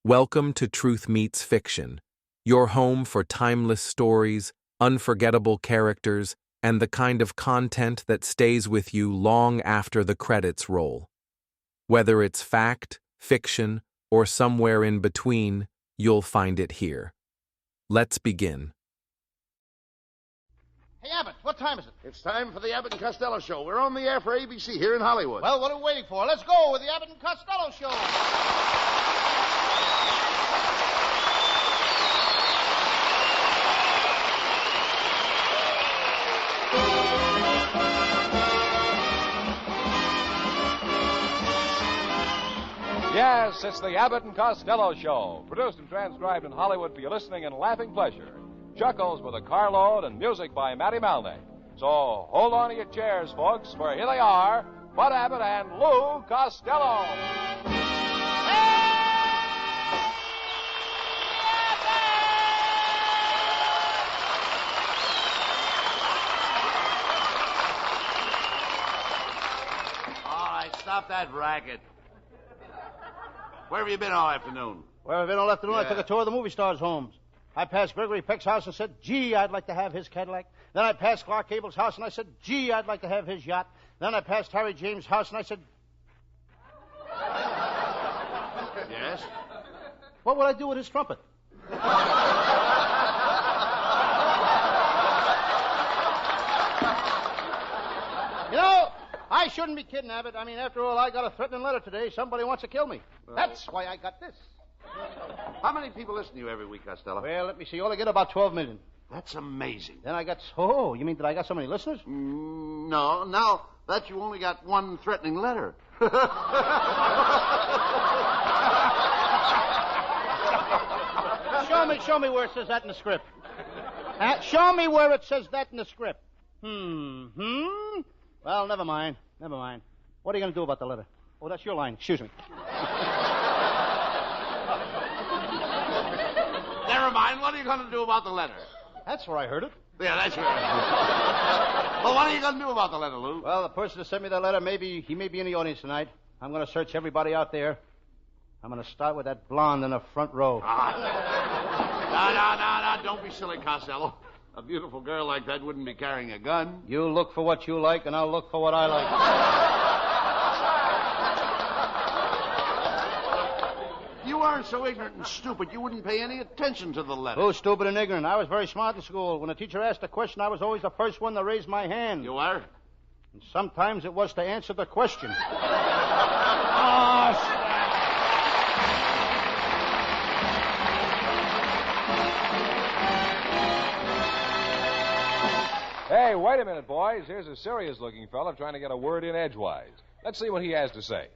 Welcome to Truth Meets Fiction, your home for timeless stories, unforgettable characters, and the kind of content that stays with you long after the credits roll. Whether it's fact, fiction, or somewhere in between, you'll find it here. Let's begin. Hey, Abbott, what time is it? It's time for the Abbott and Costello Show. We're on the air for ABC here in Hollywood. Well, what are we waiting for? Let's go with the Abbott and Costello Show. Yes, it's the Abbott and Costello Show, produced and transcribed in Hollywood for your listening and laughing pleasure. Chuckles with a carload and music by Matty Malney. So hold on to your chairs, folks, for here they are, Bud Abbott and Lou Costello. All right, stop that racket. Where have you been all afternoon? Where have I been all afternoon? I Yeah. took a tour of the movie stars' homes. I passed Gregory Peck's house and said, gee, I'd like to have his Cadillac. Then I passed Clark Gable's house and I said, gee, I'd like to have his yacht. Then I passed Harry James' house and I said, Yes? what would I do with his trumpet? You know, I shouldn't be kidding, Abbott. I mean, after all, I got a threatening letter today. Somebody wants to kill me. That's why I got this. How many people listen to you every week, Costello? Well, let me see. You only get about 12 million. That's amazing. Then I got... Oh, you mean that I got so many listeners? No, now that you only got one threatening letter. Show me where it says that in the script. Show me where it says that in the script. Well, never mind. What are you going to do about the letter? Oh, that's your line. Excuse me. Never mind. What are you going to do about the letter? That's where I heard it. Yeah, that's right. Well, what are you going to do about the letter, Lou? Well, the person that sent me that letter, he may be in the audience tonight. I'm going to search everybody out there. I'm going to start with that blonde in the front row. No. Don't be silly, Costello. A beautiful girl like that wouldn't be carrying a gun. You look for what you like, and I'll look for what I like. You aren't so ignorant and stupid you wouldn't pay any attention to the letter. Who's stupid and ignorant? I was very smart in school. When a teacher asked a question, I was always the first one to raise my hand. You are? And sometimes it was to answer the question. Hey, wait a minute, boys. Here's a serious-looking fella trying to get a word in edgewise. Let's see what he has to say.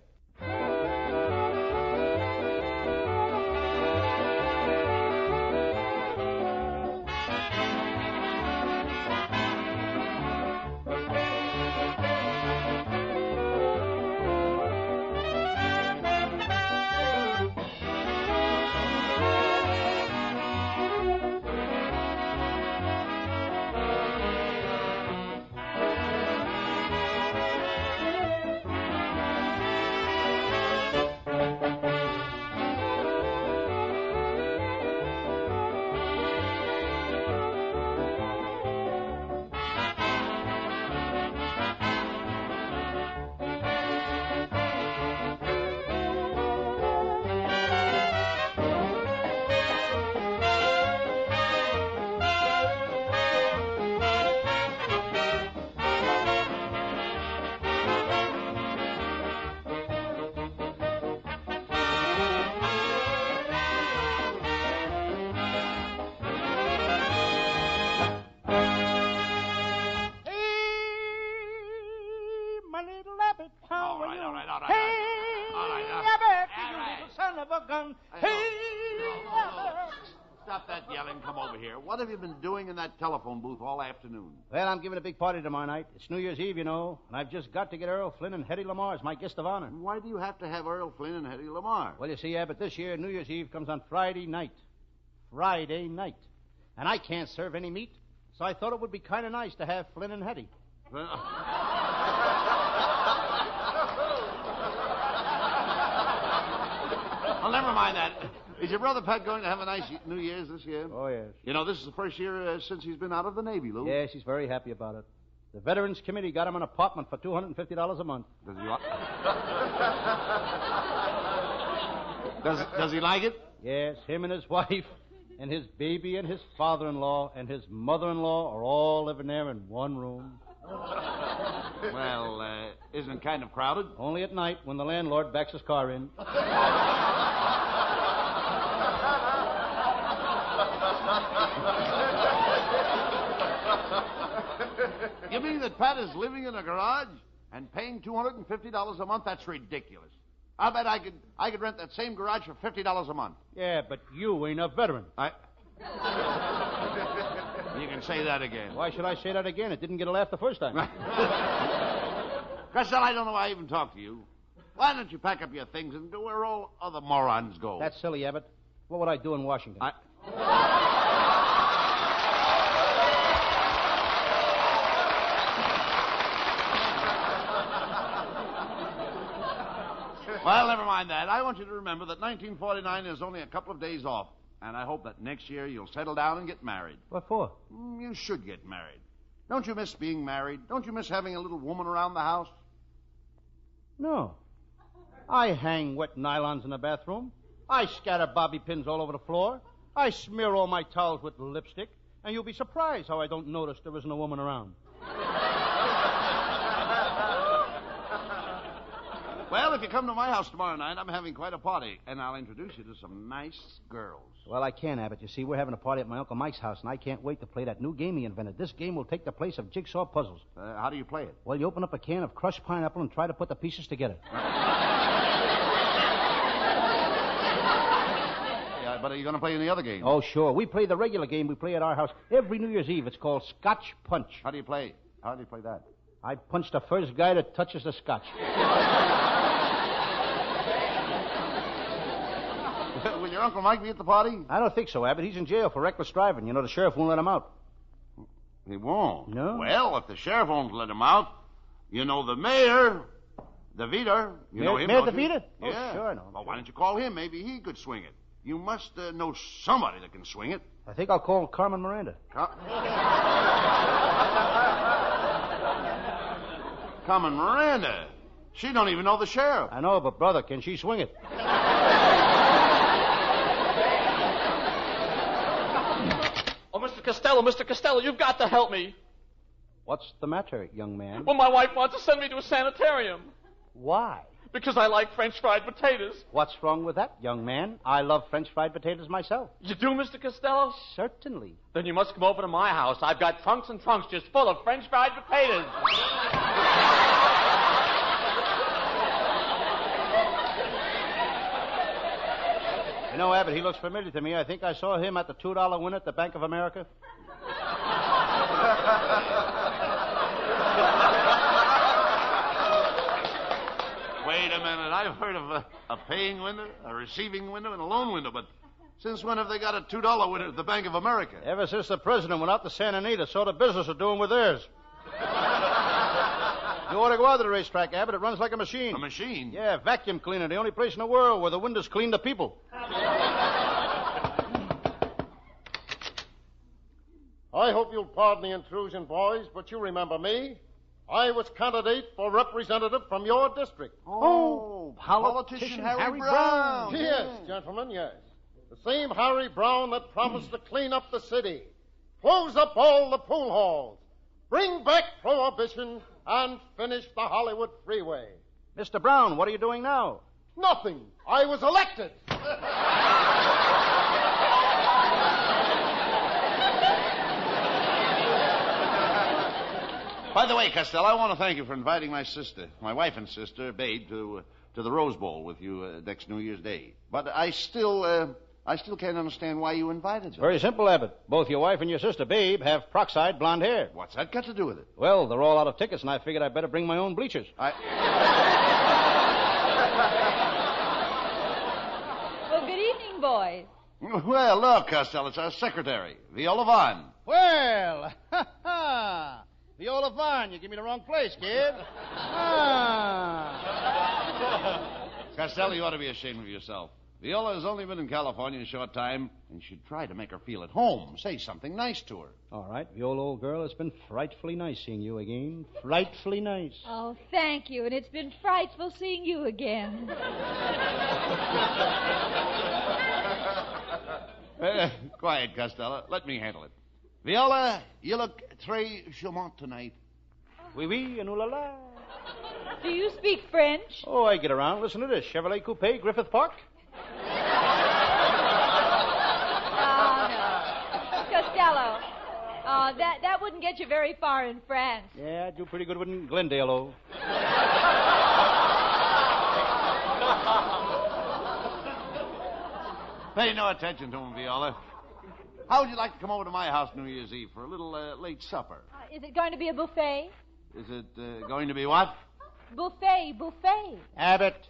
Stop that yelling. Come over here. What have you been doing in that telephone booth all afternoon? Well, I'm giving a big party tomorrow night. It's New Year's Eve, you know, and I've just got to get Earl Flynn and Hetty Lamar as my guest of honor. Why do you have to have Earl Flynn and Hetty Lamar? Well, you see, Abbott, this year New Year's Eve comes on Friday night. And I can't serve any meat, so I thought it would be kind of nice to have Flynn and Hetty. Well, never mind that. Is your brother Pat going to have a nice New Year's this year? Oh, yes. You know, this is the first year since he's been out of the Navy, Lou. Yes, he's very happy about it. The Veterans Committee got him an apartment for $250 a month. Does he Does he like it? Yes, him and his wife and his baby and his father-in-law and his mother-in-law are all living there in one room. Well, isn't it kind of crowded? Only at night when the landlord backs his car in. You mean that Pat is living in a garage and paying $250 a month? That's ridiculous. I bet I could rent that same garage for $50 a month. Yeah, but you ain't a veteran. You can say that again. Why should I say that again? It didn't get a laugh the first time. Costello, I don't know why I even talked to you. Why don't you pack up your things and go where all other morons go? That's silly, Abbott. What would I do in Washington? Well, never mind that. I want you to remember that 1949 is only a couple of days off. And I hope that next year you'll settle down and get married. What for? You should get married. Don't you miss being married? Don't you miss having a little woman around the house? No. I hang wet nylons in the bathroom. I scatter bobby pins all over the floor. I smear all my towels with lipstick. And you'll be surprised how I don't notice there isn't a woman around. Well, if you come to my house tomorrow night, I'm having quite a party, and I'll introduce you to some nice girls. Well, I can't, Abbott. You see, we're having a party at my Uncle Mike's house, and I can't wait to play that new game he invented. This game will take the place of jigsaw puzzles. How do you play it? Well, you open up a can of crushed pineapple and try to put the pieces together. Yeah, but are you going to play any other game? Oh, sure. We play the regular game we play at our house every New Year's Eve. It's called Scotch Punch. How do you play that? I punch the first guy that touches the scotch. Will your Uncle Mike be at the party? I don't think so, Abbott. He's in jail for reckless driving. You know, the sheriff won't let him out. He won't? No. Well, if the sheriff won't let him out, you know the mayor, DeVita. You know him, Mayor don't you? DeVita? Yeah. Oh, sure I know. Well, why don't you call him? Maybe he could swing it. You must know somebody that can swing it. I think I'll call Carmen Miranda. Carmen Miranda. She don't even know the sheriff. I know, but brother, can she swing it? Oh, Mr. Costello, you've got to help me. What's the matter, young man? Well, my wife wants to send me to a sanitarium. Why? Because I like French fried potatoes. What's wrong with that, young man? I love French fried potatoes myself. You do, Mr. Costello? Certainly. Then you must come over to my house. I've got trunks and trunks just full of French fried potatoes. You know, Abbott, he looks familiar to me. I think I saw him at the $2 win at the Bank of America. Wait a minute. I've heard of a paying window, a receiving window, and a loan window, but since when have they got a $2 window at the Bank of America? Ever since the president went out to Santa Anita, saw the business are doing with theirs. You ought to go out to the racetrack, Abbott. It runs like a machine. A machine? Yeah, vacuum cleaner. The only place in the world where the windows clean the people. I hope you'll pardon the intrusion, boys, but you remember me. I was candidate for representative from your district. Oh, politician Harry Brown. Yes, gentlemen, yes. The same Harry Brown that promised to clean up the city, close up all the pool halls, bring back prohibition, and finish the Hollywood freeway. Mr. Brown, what are you doing now? Nothing. I was elected. By the way, Costello, I want to thank you for inviting my wife and sister, Babe, to the Rose Bowl with you next New Year's Day. But I still can't understand why you invited them. Very simple, Abbott. Both your wife and your sister, Babe, have peroxide blonde hair. What's that got to do with it? Well, they're all out of tickets, and I figured I'd better bring my own bleachers. Well, good evening, boys. Well, look, Costello, it's our secretary, Viola Vaughn. Well, Viola Vaughn, you give me the wrong place, kid. Costello, you ought to be ashamed of yourself. Viola's only been in California a short time, and you should try to make her feel at home. Say something nice to her. All right, Viola, old girl, it's been frightfully nice seeing you again. Frightfully nice. Oh, thank you, and it's been frightful seeing you again. Quiet, Costello. Let me handle it. Viola, you look très charmante tonight. Oui, oui, and ooh la la. Do you speak French? Oh, I get around. Listen to this. Chevrolet Coupe, Griffith Park. Oh, no. Costello. Oh, that wouldn't get you very far in France. Yeah, I do pretty good in Glendale, oh. Pay no attention to him, Viola. How would you like to come over to my house New Year's Eve for a little late supper? Is it going to be a buffet? Is it going to be what? Buffet. Abbott,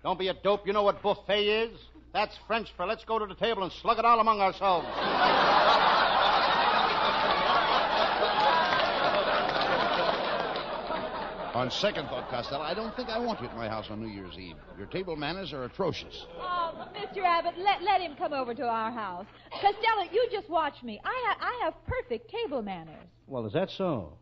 don't be a dope. You know what buffet is? That's French for let's go to the table and slug it all among ourselves. On second thought, Costello, I don't think I want you at my house on New Year's Eve. Your table manners are atrocious. Oh, Mr. Abbott, let him come over to our house. Costello, you just watch me. I have perfect table manners. Well, is that so?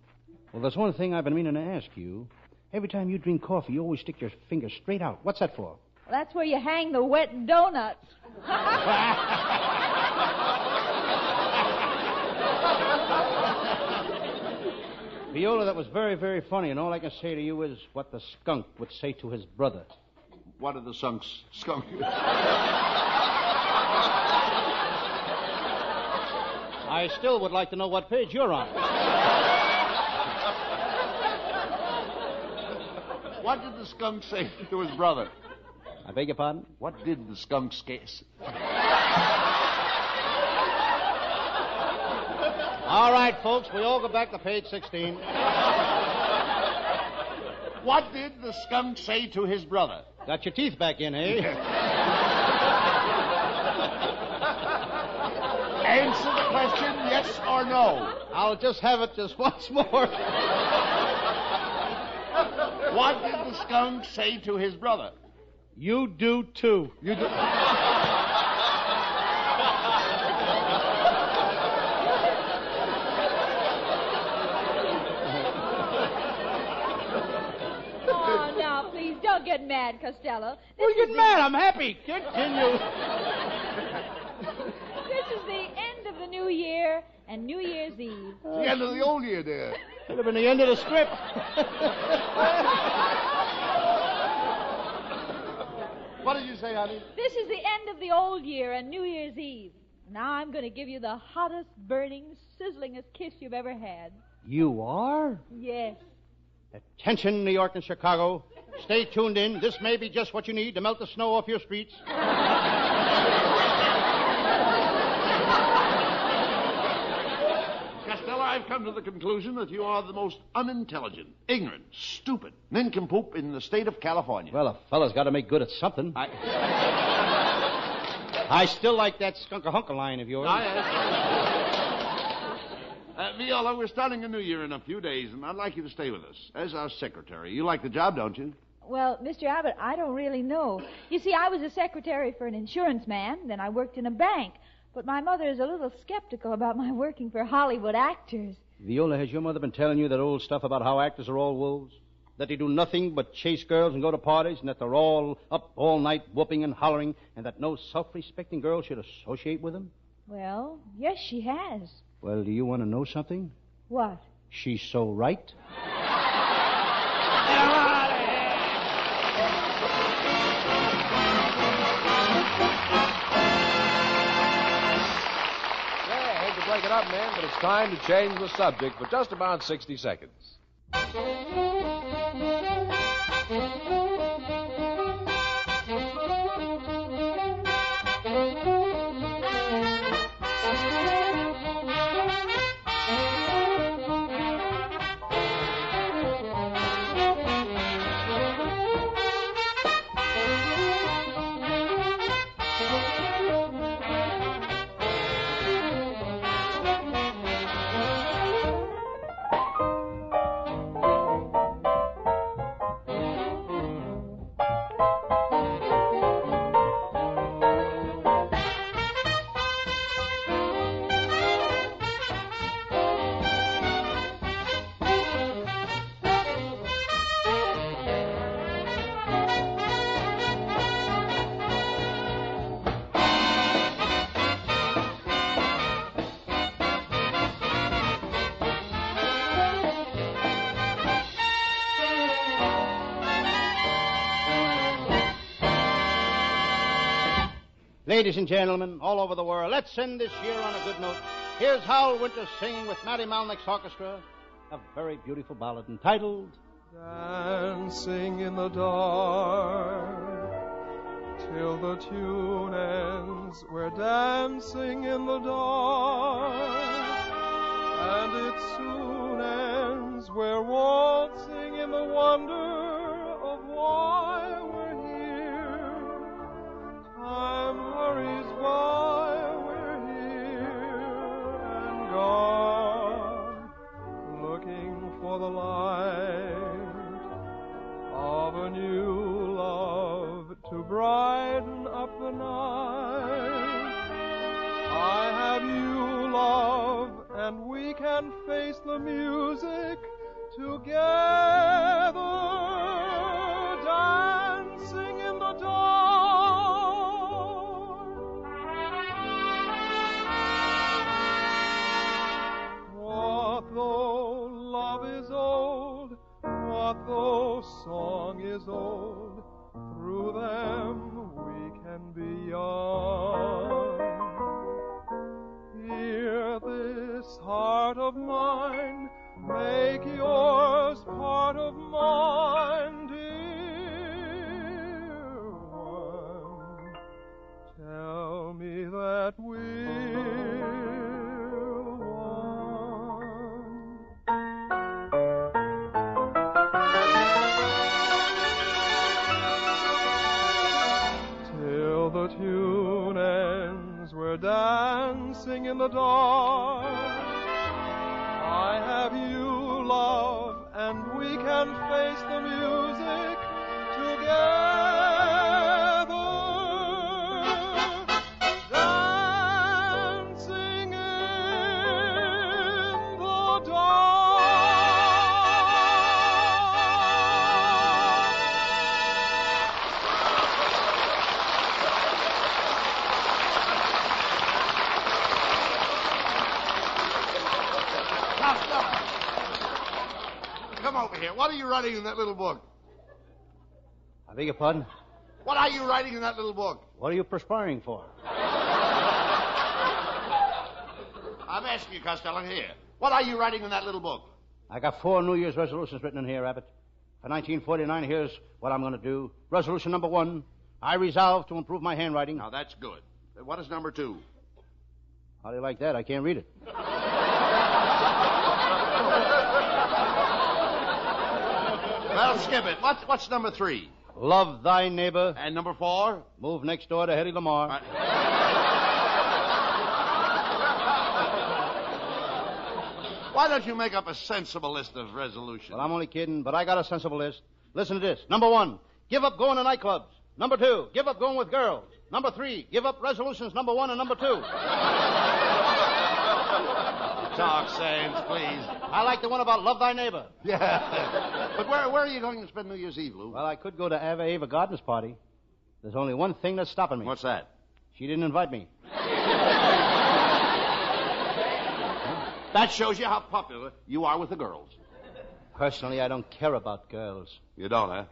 Well, there's one thing I've been meaning to ask you. Every time you drink coffee, you always stick your finger straight out. What's that for? Well, that's where you hang the wet donuts. Viola, that was very, very funny, and all I can say to you is what the skunk would say to his brother. What did the skunk? I still would like to know what page you're on. What did the skunk say to his brother? I beg your pardon? What did the skunk say? All right, folks, we all go back to page 16. What did the skunk say to his brother? Got your teeth back in, eh? Answer the question, yes or no. I'll just have it just once more. What did the skunk say to his brother? You do, too. You do. Oh, now, please, don't get mad, Costello. Well, you get mad. I'm happy. Continue. This is the end of the new year and New Year's Eve. The end of the old year, dear. Could have been the end of the strip. What did you say, honey? This is the end of the old year and New Year's Eve. Now I'm going to give you the hottest, burning, sizzlingest kiss you've ever had. You are? Yes. Attention, New York and Chicago. Stay tuned in. This may be just what you need to melt the snow off your streets. Costello, I've come to the conclusion that you are the most unintelligent, ignorant, stupid nincompoop in the state of California. Well, a fella's got to make good at something. I still like that skunk-a-hunka line of yours. Viola, we're starting a new year in a few days, and I'd like you to stay with us as our secretary. You like the job, don't you? Well, Mr. Abbott, I don't really know. You see, I was a secretary for an insurance man, then I worked in a bank. But my mother is a little skeptical about my working for Hollywood actors. Viola, has your mother been telling you that old stuff about how actors are all wolves? That they do nothing but chase girls and go to parties, and that they're all up all night whooping and hollering, and that no self-respecting girl should associate with them? Well, yes, she has. Well, do you want to know something? What? She's so right. Break it up, man, but it's time to change the subject for just about 60 seconds. Ladies and gentlemen, all over the world, let's end this year on a good note. Here's Howell Winters singing with Matty Malnick's orchestra a very beautiful ballad entitled Dancing in the dark till the tune ends. We're dancing in the dark, and it soon ends. We're waltzing in the wonder of why we're here. Time hurries by, we're here and gone, looking for the light of a new love to brighten up the night. I have you, love, and we can face the music together, dancing in the dark. What though love is old, what though song is old, through them we can be young. Hear this heart of mine, make yours part of mine, dear one. Tell me that we're one. Till the tune ends, we're dancing in the dark. I have you, love, and we can face the music together, dancing in the dark. Come over here. What are you writing in that little book? I beg your pardon? What are you writing in that little book? What are you perspiring for? I'm asking you, Costello, here. What are you writing in that little book? I got 4 New Year's resolutions written in here, Abbott. For 1949, here's what I'm going to do. Resolution number 1, I resolve to improve my handwriting. Now, that's good. What is number 2? How do you like that? I can't read it. Well, skip it. What's number 3? Love thy neighbor. And number 4? Move next door to Hetty Lamar. Why don't you make up a sensible list of resolutions? Well, I'm only kidding, but I got a sensible list. Listen to this. Number 1, give up going to nightclubs. Number 2, give up going with girls. Number 3, give up resolutions number 1 and number 2. Talk sense, please. I like the one about love thy neighbor. Yeah. But where are you going to spend New Year's Eve, Lou? Well, I could go to Ava Gardner's party. There's only one thing that's stopping me. What's that? She didn't invite me. That shows you how popular you are with the girls. Personally, I don't care about girls. You don't, huh?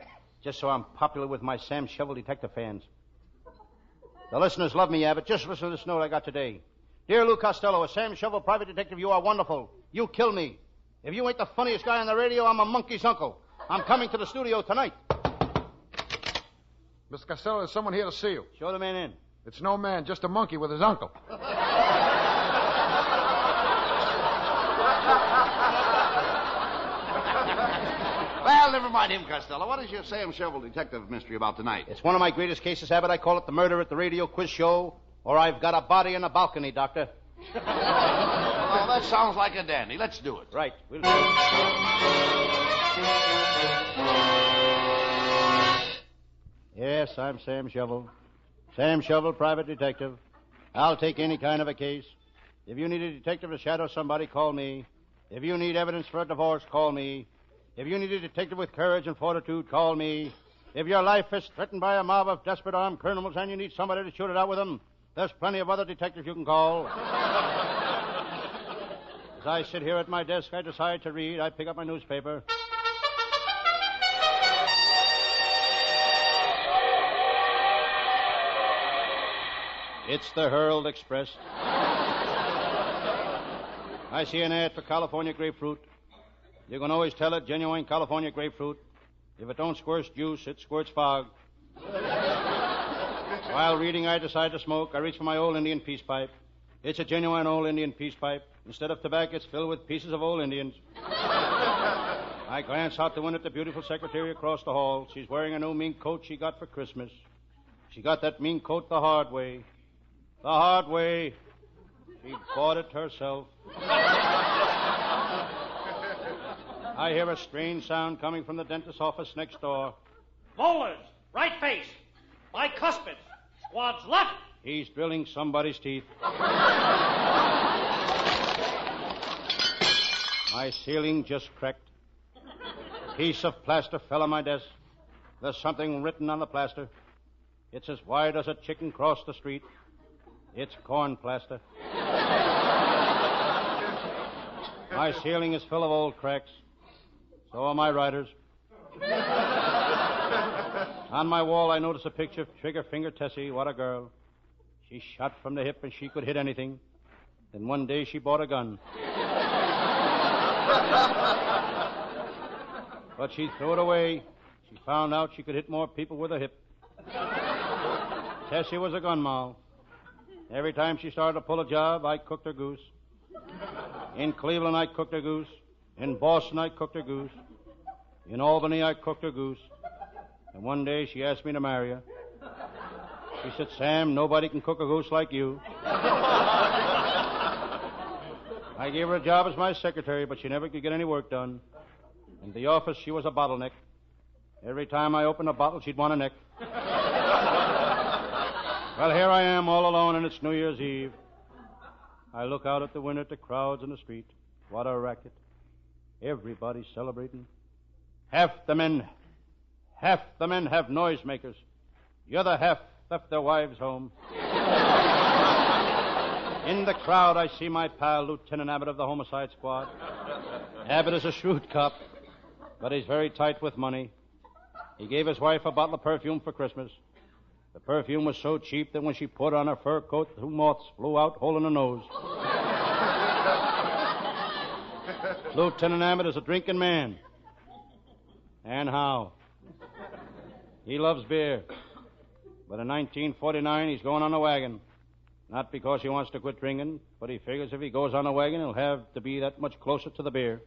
Just so I'm popular with my Sam Shovel detective fans. The listeners love me, Abbott. Just listen to this note I got today. Dear Lou Costello, a Sam Shovel private detective, you are wonderful. You kill me. If you ain't the funniest guy on the radio, I'm a monkey's uncle. I'm coming to the studio tonight. Mr. Costello, there's someone here to see you. Show the man in. It's no man, just a monkey with his uncle. Well, never mind him, Costello. What is your Sam Shovel detective mystery about tonight? It's one of my greatest cases, Abbott. I call it the murder at the radio quiz show, or I've got a body in a balcony, Doctor. Oh, that sounds like a dandy. Let's do it. Right. We'll do it. Yes, I'm Sam Shovel. Sam Shovel, private detective. I'll take any kind of a case. If you need a detective to shadow somebody, call me. If you need evidence for a divorce, call me. If you need a detective with courage and fortitude, call me. If your life is threatened by a mob of desperate armed criminals and you need somebody to shoot it out with them, there's plenty of other detectives you can call. As I sit here at my desk, I decide to read. I pick up my newspaper. It's the Herald Express. I see an ad for California grapefruit. You can always tell it genuine California grapefruit. If it don't squirt juice, it squirts fog. While reading, I decide to smoke. I reach for my old Indian peace pipe. It's a genuine old Indian peace pipe. Instead of tobacco, it's filled with pieces of old Indians. I glance out the window at the beautiful secretary across the hall. She's wearing a new mink coat she got for Christmas. She got that mink coat the hard way. The hard way. She bought it herself. I hear a strange sound coming from the dentist's office next door. Molars, right face. Bicuspids, squads left. He's drilling somebody's teeth. My ceiling just cracked. A piece of plaster fell on my desk. There's something written on the plaster. It's as wide as a chicken crossed the street. It's corn plaster. My ceiling is full of old cracks. So are my writers. On my wall, I notice a picture of Trigger Finger Tessie. What a girl. She shot from the hip and she could hit anything. Then one day she bought a gun. But she threw it away. She found out she could hit more people with a hip. Tessie was a gun moll. Every time she started to pull a job, I cooked her goose. In Cleveland, I cooked her goose. In Boston, I cooked her goose. In Albany, I cooked her goose. And one day, she asked me to marry her. She said, Sam, nobody can cook a goose like you. I gave her a job as my secretary, but she never could get any work done. In the office, she was a bottleneck. Every time I opened a bottle, she'd want a neck. Well, here I am all alone, and it's New Year's Eve. I look out at the window at the crowds in the street. What a racket. Everybody's celebrating. Half the men have noisemakers. The other half left their wives home. In the crowd, I see my pal, Lieutenant Abbott of the Homicide Squad. Abbott is a shrewd cop, but he's very tight with money. He gave his wife a bottle of perfume for Christmas. The perfume was so cheap that when she put on her fur coat, 2 moths flew out, holding her nose. Lieutenant Abbott is a drinking man. And how? He loves beer. But in 1949, he's going on a wagon. Not because he wants to quit drinking, but he figures if he goes on a wagon, he'll have to be that much closer to the beer.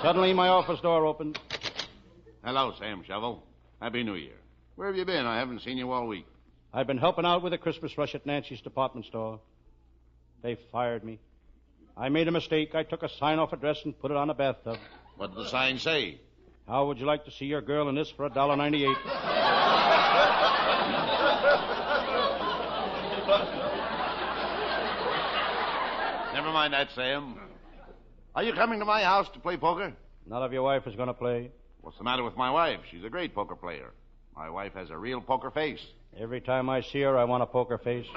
Suddenly, my office door opened. Hello, Sam Shovel. Happy New Year. Where have you been? I haven't seen you all week. I've been helping out with the Christmas rush at Nancy's department store. They fired me. I made a mistake. I took a sign-off address and put it on a bathtub. What did the sign say? How would you like to see your girl in this for $1.98? Never mind that, Sam. Are you coming to my house to play poker? Not if your wife is going to play. What's the matter with my wife? She's a great poker player. My wife has a real poker face. Every time I see her, I want a poker face.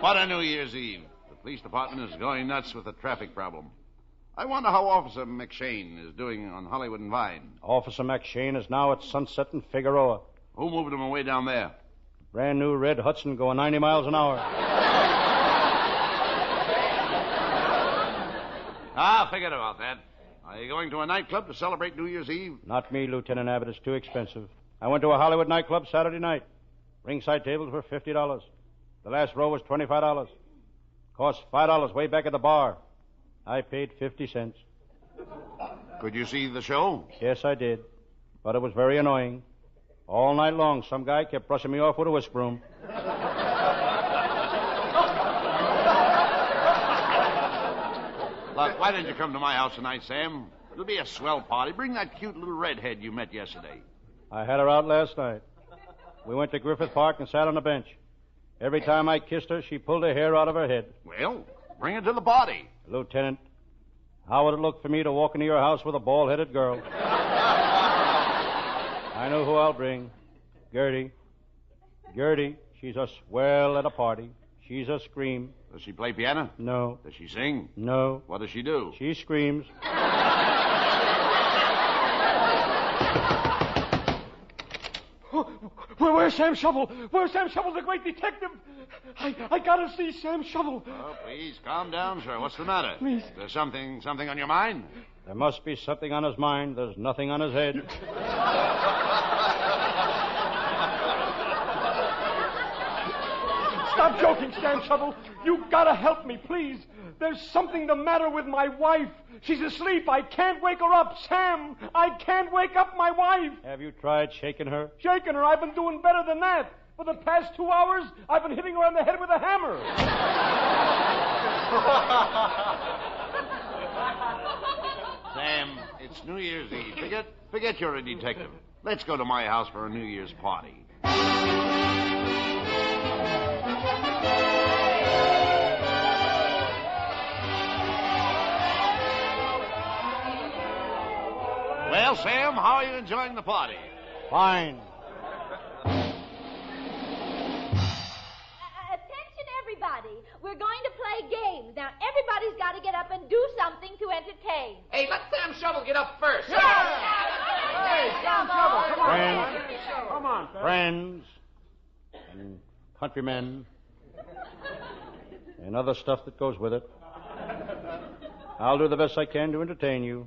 What a New Year's Eve. The police department is going nuts with the traffic problem. I wonder how Officer McShane is doing on Hollywood and Vine. Officer McShane is now at Sunset and Figueroa. Who moved him away down there? Brand new red Hudson going 90 miles an hour. Forget about that. Are you going to a nightclub to celebrate New Year's Eve? Not me, Lieutenant Abbott. It's too expensive. I went to a Hollywood nightclub Saturday night. Ringside tables were $50. The last row was $25. Cost $5 way back at the bar. I paid 50 cents. Could you see the show? Yes, I did. But it was very annoying. All night long, some guy kept brushing me off with a whisk broom. Look, why didn't you come to my house tonight, Sam? It'll be a swell party. Bring that cute little redhead you met yesterday. I had her out last night. We went to Griffith Park and sat on a bench. Every time I kissed her, she pulled her hair out of her head. Well, bring her to the party. Lieutenant, how would it look for me to walk into your house with a bald-headed girl? I know who I'll bring. Gertie. Gertie, she's a swell at a party. She's a scream. Does she play piano? No. Does she sing? No. What does she do? She screams. Where's Where's Sam Shovel? Where's Sam Shovel, the great detective? I gotta see Sam Shovel. Oh, please, calm down, sir. What's the matter? Please. Is there something on your mind? There must be something on his mind. There's nothing on his head. Stop joking, Sam Shovel. You gotta help me, please. There's something the matter with my wife. She's asleep. I can't wake her up. Sam, I can't wake up my wife. Have you tried shaking her? Shaking her? I've been doing better than that. For the past 2 hours, I've been hitting her on the head with a hammer. Sam, it's New Year's Eve. Forget you're a detective. Let's go to my house for a New Year's party. Well, Sam, how are you enjoying the party? Fine. Attention, everybody. We're going to play games. Now, everybody's got to get up and do something to entertain. Hey, let Sam Shovel get up first. Hey, Sam Shovel, come on. Friends. Come on, Friends and countrymen and other stuff that goes with it. I'll do the best I can to entertain you.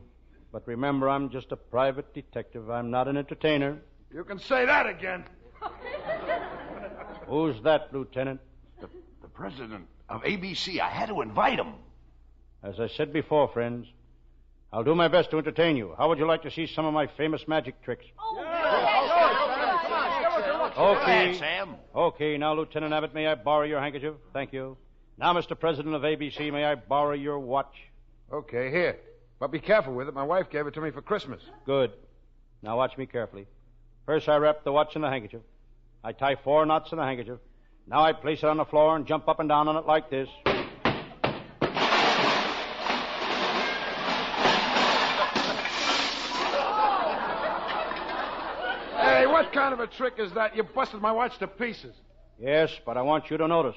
But remember, I'm just a private detective. I'm not an entertainer. You can say that again. Who's that, Lieutenant? The president of ABC. I had to invite him. As I said before, friends, I'll do my best to entertain you. How would you like to see some of my famous magic tricks? Okay, Sam. Okay, now, Lieutenant Abbott, may I borrow your handkerchief? Thank you. Now, Mr. President of ABC, may I borrow your watch? Okay, here. But be careful with it. My wife gave it to me for Christmas. Good. Now watch me carefully. First, I wrap the watch in the handkerchief. I tie 4 knots in the handkerchief. Now I place it on the floor and jump up and down on it like this. Hey, what kind of a trick is that? You busted my watch to pieces. Yes, but I want you to notice.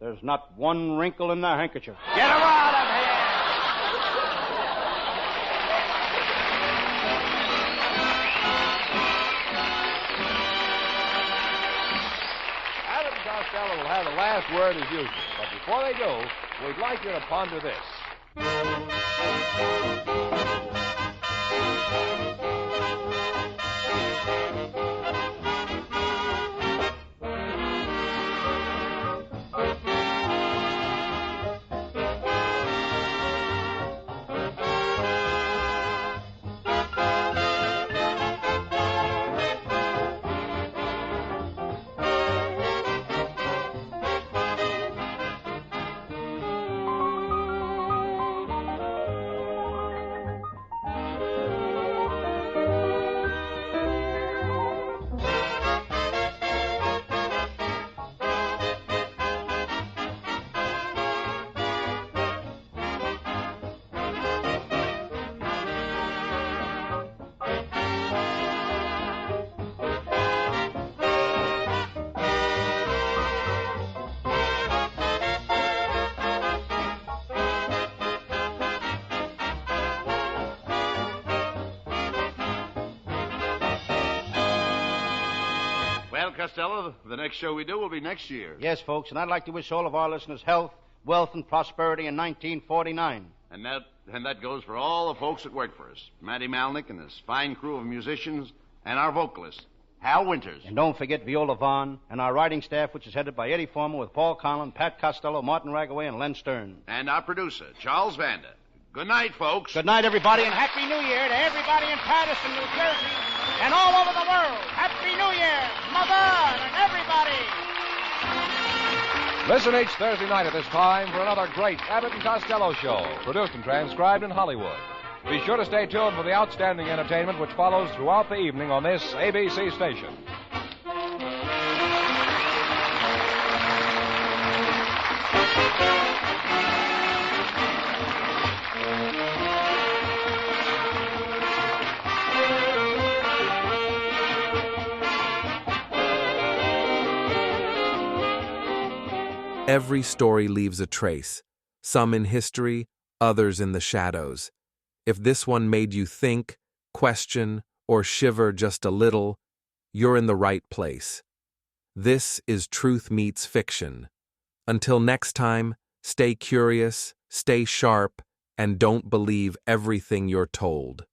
There's not one wrinkle in the handkerchief. Get him out of here! Costello will have the last word as usual. But before they do, we'd like you to ponder this. Well, Costello, the next show we do will be next year. Yes, folks, and I'd like to wish all of our listeners health, wealth, and prosperity in 1949. And that goes for all the folks that work for us. Matty Malnick and his fine crew of musicians and our vocalist, Hal Winters. And don't forget Viola Vaughn and our writing staff, which is headed by Eddie Former with Paul Conlon, Pat Costello, Martin Ragaway, and Len Stern. And our producer, Charles Vander. Good night, folks. Good night, everybody, and Happy New Year to everybody in Patterson, New Jersey, and all over the world. Happy New Year, Mother, and everybody. Listen each Thursday night at this time for another great Abbott and Costello show, produced and transcribed in Hollywood. Be sure to stay tuned for the outstanding entertainment which follows throughout the evening on this ABC station. Every story leaves a trace, some in history, others in the shadows. If this one made you think, question, or shiver just a little, you're in the right place. This is Truth Meets Fiction. Until next time, stay curious, stay sharp, and don't believe everything you're told.